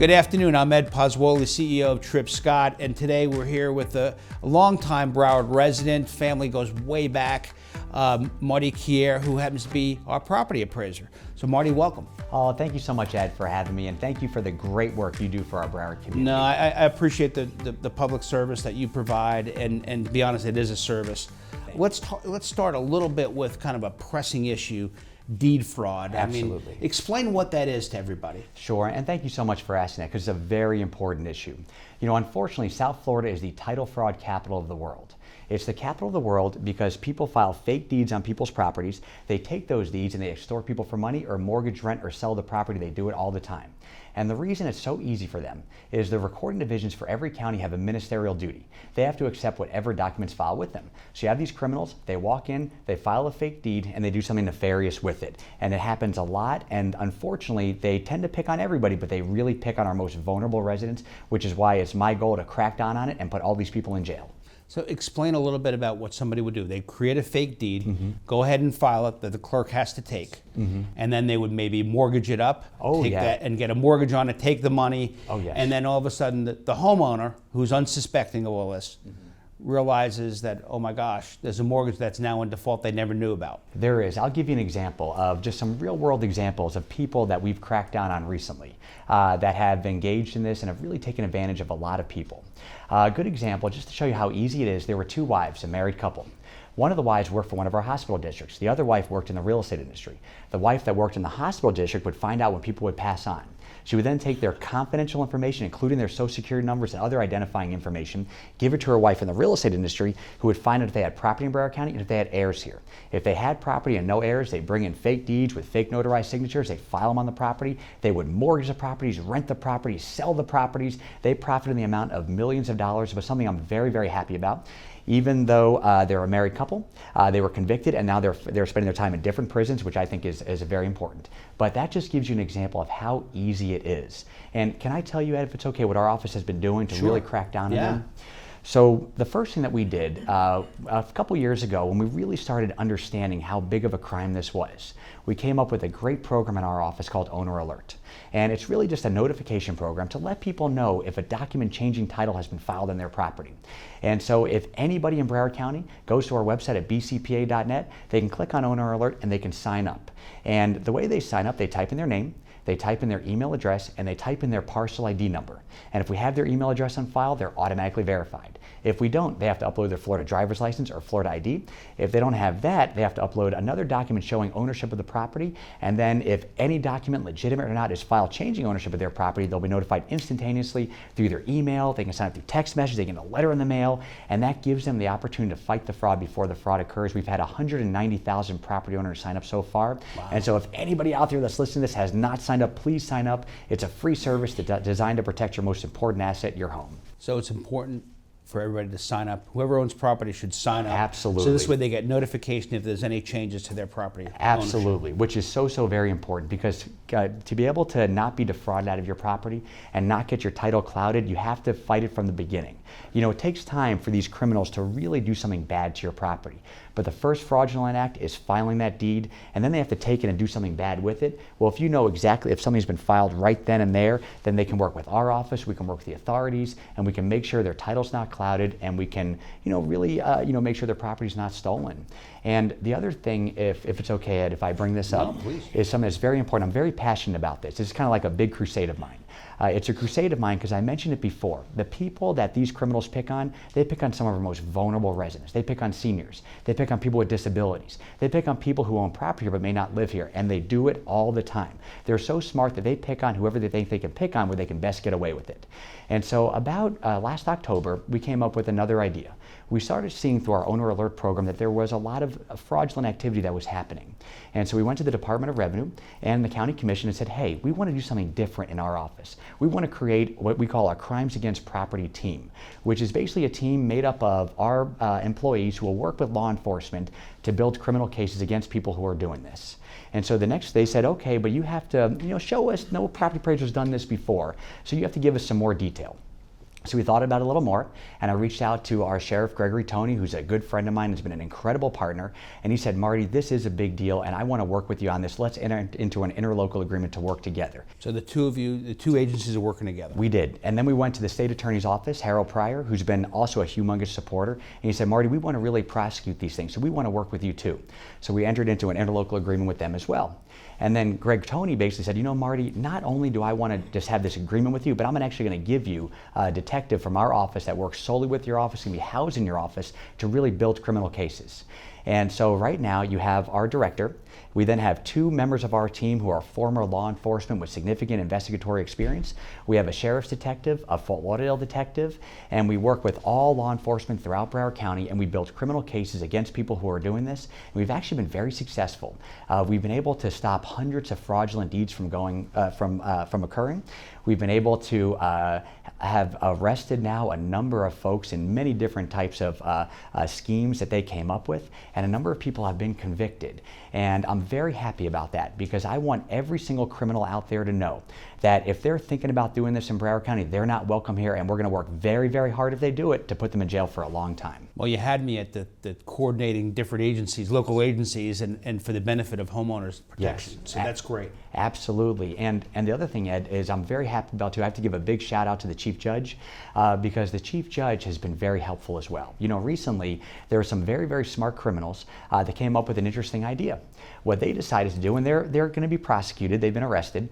Good afternoon, I'm Ed Pozzuoli, CEO of Tripp Scott, and today we're here with a longtime Broward resident, family goes way back, Marty Kiar, who happens to be our property appraiser. So Marty, welcome. Oh, thank you so much, Ed, for having me, and thank you for the great work you do for our Broward community. No, I appreciate the public service that you provide, and to be honest, it is a service. Let's start a little bit with kind of a pressing issue. Deed fraud. Absolutely. I mean, explain what that is to everybody. Sure, and thank you so much for asking that because it's a very important issue. You know, unfortunately, South Florida is the title fraud capital of the world. It's the capital of the world because people file fake deeds on people's properties. They take those deeds and they extort people for money or mortgage, rent, or sell the property. They do it all the time. And the reason it's so easy for them is the recording divisions for every county have a ministerial duty. They have to accept whatever documents filed with them. So you have these criminals, they walk in, they file a fake deed, and they do something nefarious with it. And it happens a lot, and unfortunately, they tend to pick on everybody, but they really pick on our most vulnerable residents, which is why it's my goal to crack down on it and put all these people in jail. So explain a little bit about what somebody would do. They create a fake deed, go ahead and file it that the clerk has to take, and then they would maybe mortgage it up, take that and get a mortgage on it, take the money, and then all of a sudden the homeowner, who's unsuspecting of all this, realizes that, oh my gosh, there's a mortgage that's now in default they never knew about. There is. I'll give you an example of just some real world examples of people that we've cracked down on recently that have engaged in this and have really taken advantage of a lot of people. A good example, just to show you how easy it is, there were two wives, a married couple. One of the wives worked for one of our hospital districts. The other wife worked in the real estate industry. The wife that worked in the hospital district would find out when people would pass on. She would then take their confidential information, including their social security numbers and other identifying information, give it to her wife in the real estate industry, who would find out if they had property in Broward County and if they had heirs here. If they had property and no heirs, they bring in fake deeds with fake notarized signatures, they file them on the property, they would mortgage the properties, rent the properties, sell the properties. They profited in the amount of millions of dollars. It was something I'm very, very happy about. Even though they're a married couple, they were convicted, and now they're spending their time in different prisons, which I think is very important. But that just gives you an example of how easy it is. And can I tell you, Ed, if it's okay, what our office has been doing to really crack down on them? So the first thing that we did a couple years ago, when we really started understanding how big of a crime this was, we came up with a great program in our office called Owner Alert. And it's really just a notification program to let people know if a document changing title has been filed on their property. And so if anybody in Broward County goes to our website at bcpa.net, they can click on Owner Alert and they can sign up. And the way they sign up, they type in their name, they type in their email address, and they type in their parcel ID number. And if we have their email address on file, they're automatically verified. If we don't, they have to upload their Florida driver's license or Florida ID. If they don't have that, they have to upload another document showing ownership of the property. And then if any document, legitimate or not, is filed changing ownership of their property, they'll be notified instantaneously through their email. They can sign up through text message, they get a letter in the mail, and that gives them the opportunity to fight the fraud before the fraud occurs. We've had 190,000 property owners sign up so far. Wow. And so if anybody out there that's listening to this has not signed up, please sign up. It's a free service designed to protect your most important asset, your home. So it's important for everybody to sign up. Whoever owns property should sign up. Absolutely. So this way they get notification if there's any changes to their property. Absolutely, ownership. Which is so very important because to be able to not be defrauded out of your property and not get your title clouded, you have to fight it from the beginning. You know, it takes time for these criminals to really do something bad to your property. But the first fraudulent act is filing that deed, and then they have to take it and do something bad with it. Well, if you know exactly if something's been filed right then and there, then they can work with our office, we can work with the authorities, and we can make sure their title's not clouded, and we can, really, make sure their property's not stolen. And the other thing, if it's okay, Ed, if I bring this up, is something that's very important. I'm very passionate about this. It's kind of like a big crusade of mine. It's a crusade of mine because I mentioned it before. The people that these criminals pick on, they pick on some of our most vulnerable residents. They pick on seniors. They pick on people with disabilities. They pick on people who own property here but may not live here, and they do it all the time. They're so smart that they pick on whoever they think they can pick on where they can best get away with it. And so about last October, we came up with another idea. We started seeing through our Owner Alert program that there was a lot of fraudulent activity that was happening. And so we went to the Department of Revenue and the County Commission and said, hey, we want to do something different in our office. We want to create what we call our Crimes Against Property team, which is basically a team made up of our employees who will work with law enforcement to build criminal cases against people who are doing this. And so the next, they said, okay, but you have to show us, no property appraiser's done this before, so you have to give us some more detail. So we thought about it a little more, and I reached out to our Sheriff, Gregory Toney, who's a good friend of mine, has been an incredible partner, and he said, Marty, this is a big deal, and I want to work with you on this. Let's enter into an interlocal agreement to work together. So the two of you, the two agencies are working together? We did, and then we went to the state attorney's office, Harold Pryor, who's been also a humongous supporter, and he said, Marty, we want to really prosecute these things, so we want to work with you too. So we entered into an interlocal agreement with them as well. And then Greg Toney basically said, you know, Marty, not only do I want to just have this agreement with you, but I'm actually going to give you a detective from our office that works solely with your office and be housed in your office to really build criminal cases. And so right now you have our director. We then have 2 members of our team who are former law enforcement with significant investigatory experience. We have a sheriff's detective, a Fort Lauderdale detective, and we work with all law enforcement throughout Broward County, and we build criminal cases against people who are doing this. And we've actually been very successful. We've been able to stop hundreds of fraudulent deeds from occurring. We've been able to have arrested now a number of folks in many different types of schemes that they came up with, and a number of people have been convicted. And I'm very happy about that, because I want every single criminal out there to know that if they're thinking about doing this in Broward County, they're not welcome here, and we're going to work very, very hard if they do it to put them in jail for a long time. Well, you had me at the coordinating different agencies, local agencies, and for the benefit of homeowners protection. Yes, so that's great. Absolutely. And the other thing, Ed, is I'm very happy about too. I have to give a big shout out to the Chief Judge, because the Chief Judge has been very helpful as well. You know, recently there were some very, very smart criminals that came up with an interesting idea. What they decided to do, and they're going to be prosecuted, they've been arrested,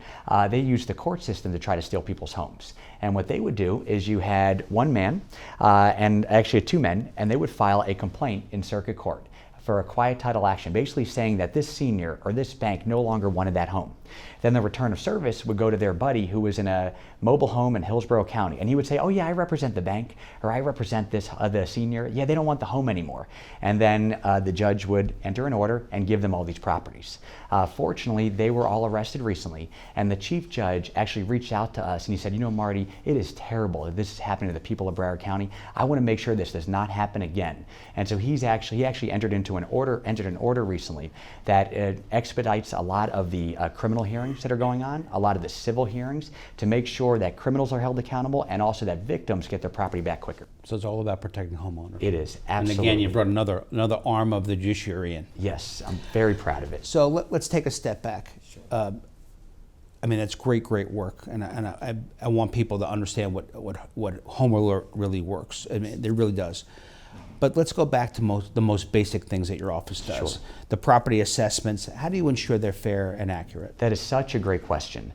they used the court system to try to steal people's homes. And what they would do is you had one man, and actually 2 men, and they would file a complaint in circuit court for a quiet title action, basically saying that this senior or this bank no longer wanted that home. Then the return of service would go to their buddy who was in a mobile home in Hillsborough County, and he would say, oh yeah, I represent the bank, or I represent this the senior. Yeah, they don't want the home anymore. And then the judge would enter an order and give them all these properties. Fortunately, they were all arrested recently, and the Chief Judge actually reached out to us and he said, you know, Marty, it is terrible that this is happening to the people of Broward County. I want to make sure this does not happen again. And so he actually entered an order recently that expedites a lot of the criminal hearings that are going on, a lot of the civil hearings, to make sure that criminals are held accountable and also that victims get their property back quicker. So it's all about protecting homeowners. It is, absolutely. And again, you brought another arm of the judiciary in. Yes, I'm very proud of it. So let's take a step back. Sure. I mean, that's great work, and I want people to understand what home alert really works. I mean, it really does. But let's go back to the most basic things that your office does. Sure. The property assessments, how do you ensure they're fair and accurate? That is such a great question.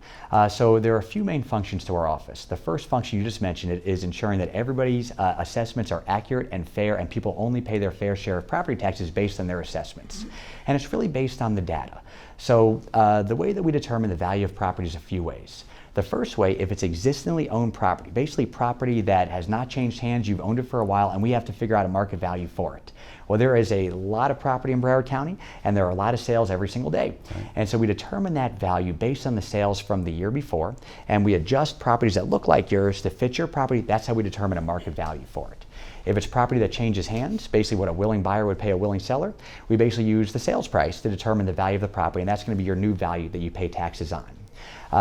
So there are a few main functions to our office. The first function, you just mentioned it, is ensuring that everybody's assessments are accurate and fair, and people only pay their fair share of property taxes based on their assessments. And it's really based on the data. So the way that we determine the value of property is a few ways. The first way, if it's existingly owned property, basically property that has not changed hands, you've owned it for a while, and we have to figure out a market value for it. Well, there is a lot of property in Broward County, and there are a lot of sales every single day. Right. And so we determine that value based on the sales from the year before, and we adjust properties that look like yours to fit your property. That's how we determine a market value for it. If it's property that changes hands, basically what a willing buyer would pay a willing seller, we basically use the sales price to determine the value of the property, and that's going to be your new value that you pay taxes on.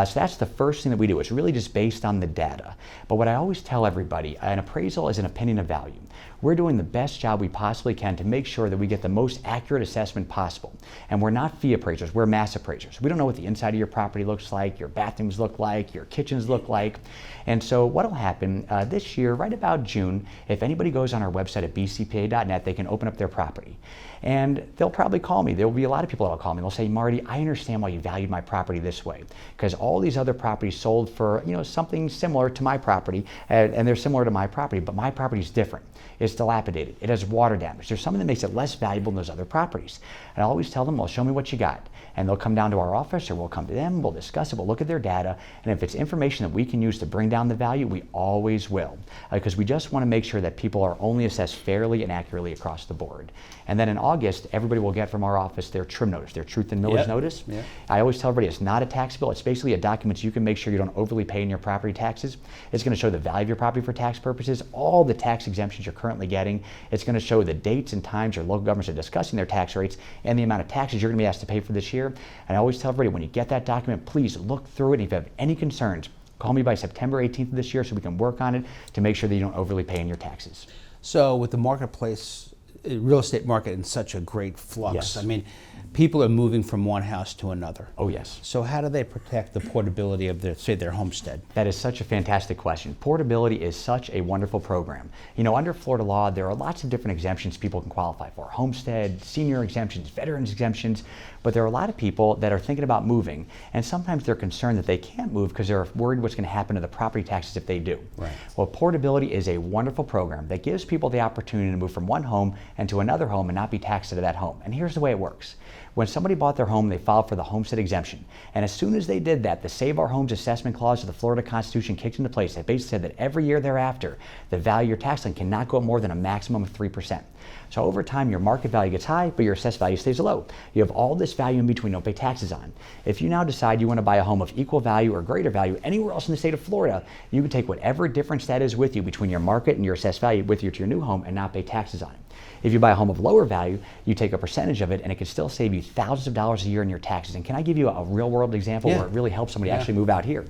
So that's the first thing that we do. It's really just based on the data. But what I always tell everybody, an appraisal is an opinion of value. We're doing the best job we possibly can to make sure that we get the most accurate assessment possible. And we're not fee appraisers, we're mass appraisers. We don't know what the inside of your property looks like, your bathrooms look like, your kitchens look like. And so what will happen this year, right about June, if anybody goes on our website at bcpa.net, they can open up their property. And they'll probably call me. There will be a lot of people that will call me. They'll say, Marty, I understand why you valued my property this way, because all these other properties sold for something similar to my property, and they're similar to my property, but my property is different. It's dilapidated. It has water damage. There's something that makes it less valuable than those other properties. And I always tell them, well, show me what you got. And they'll come down to our office, or we'll come to them, we'll discuss it, we'll look at their data, and if it's information that we can use to bring down the value, we always will. Because we just want to make sure that people are only assessed fairly and accurately across the board. And then in August, everybody will get from our office their TRIM notice, their Truth and Millage notice. Yep. I always tell everybody it's not a tax bill. It's basically a document so you can make sure you don't overly pay in your property taxes. It's going to show the value of your property for tax purposes, all the tax exemptions you're currently getting. It's going to show the dates and times your local governments are discussing their tax rates and the amount of taxes you're going to be asked to pay for this year. And I always tell everybody, when you get that document, please look through it. If you have any concerns, call me by September 18th of this year so we can work on it to make sure that you don't overly pay in your taxes. So with the marketplace, real estate market in such a great flux, Yes. I mean, people are moving from one house to another. Oh, yes. So how do they protect the portability of their, say, their homestead? That is such a fantastic question. Portability is such a wonderful program. You know, under Florida law, there are lots of different exemptions people can qualify for. Homestead, senior exemptions, veterans exemptions, but there are a lot of people that are thinking about moving, and sometimes they're concerned that they can't move because they're worried what's going to happen to the property taxes if they do. Right. Well, portability is a wonderful program that gives people the opportunity to move from one home into another home and not be taxed out of that home. And here's the way it works. When somebody bought their home, they filed for the homestead exemption. And as soon as they did that, the Save Our Homes Assessment Clause of the Florida Constitution kicked into place. That basically said that every year thereafter, the value of your tax lien cannot go up more than a maximum of 3%. So over time, your market value gets high, but your assessed value stays low. You have all this value in between, don't pay taxes on. If you now decide you want to buy a home of equal value or greater value anywhere else in the state of Florida, you can take whatever difference that is with you between your market and your assessed value with you to your new home and not pay taxes on it. If you buy a home of lower value, you take a percentage of it, and it can still save you thousands of dollars a year in your taxes. And can I give you a real world example where it really helps somebody actually move out here?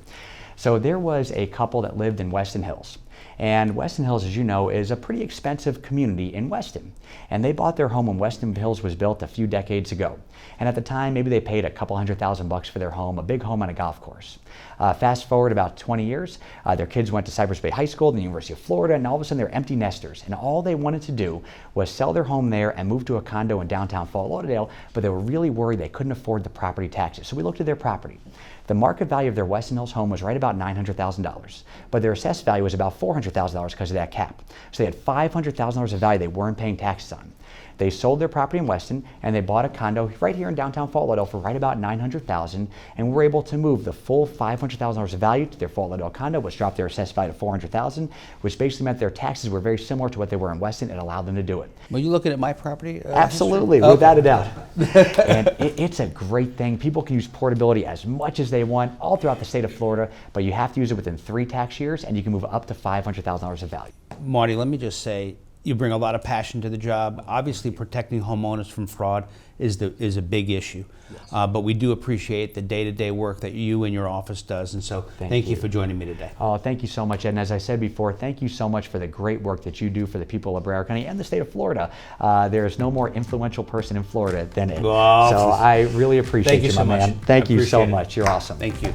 So there was a couple that lived in Weston Hills. And Weston Hills, as you know, is a pretty expensive community in Weston. And they bought their home when Weston Hills was built a few decades ago. And at the time, maybe they paid a couple $100,000 for their home, a big home on a golf course. Fast forward about 20 years, their kids went to Cypress Bay High School, the University of Florida, and all of a sudden they're empty nesters. And all they wanted to do was sell their home there and move to a condo in downtown Fort Lauderdale, but they were really worried they couldn't afford the property taxes. So we looked at their property. The market value of their Weston Hills home was right about $900,000, but their assessed value was about $400,000 because of that cap. So they had $500,000 of value they weren't paying taxes on. They sold their property in Weston and they bought a condo right here in downtown Fort Lauderdale for right about $900,000, and were able to move the full $500,000 of value to their Fort Lauderdale condo, which dropped their assessed value to $400,000, which basically meant their taxes were very similar to what they were in Weston. It allowed them to do it. Were you looking at my property? Absolutely, without a doubt. And it's a great thing. People can use portability as much as they want all throughout the state of Florida, but you have to use it within 3 tax years, and you can move up to $500,000 of value. Marty, let me just say, you bring a lot of passion to the job. Obviously, protecting homeowners from fraud is a big issue. Yes. But we do appreciate the day-to-day work that you and your office does. And so thank you for joining me today. Oh, thank you so much, Ed. And as I said before, thank you so much for the great work that you do for the people of Broward County and the state of Florida. There is no more influential person in Florida than Ed. Oh, so I really appreciate you, my man. Thank you so much. You're awesome. Thank you.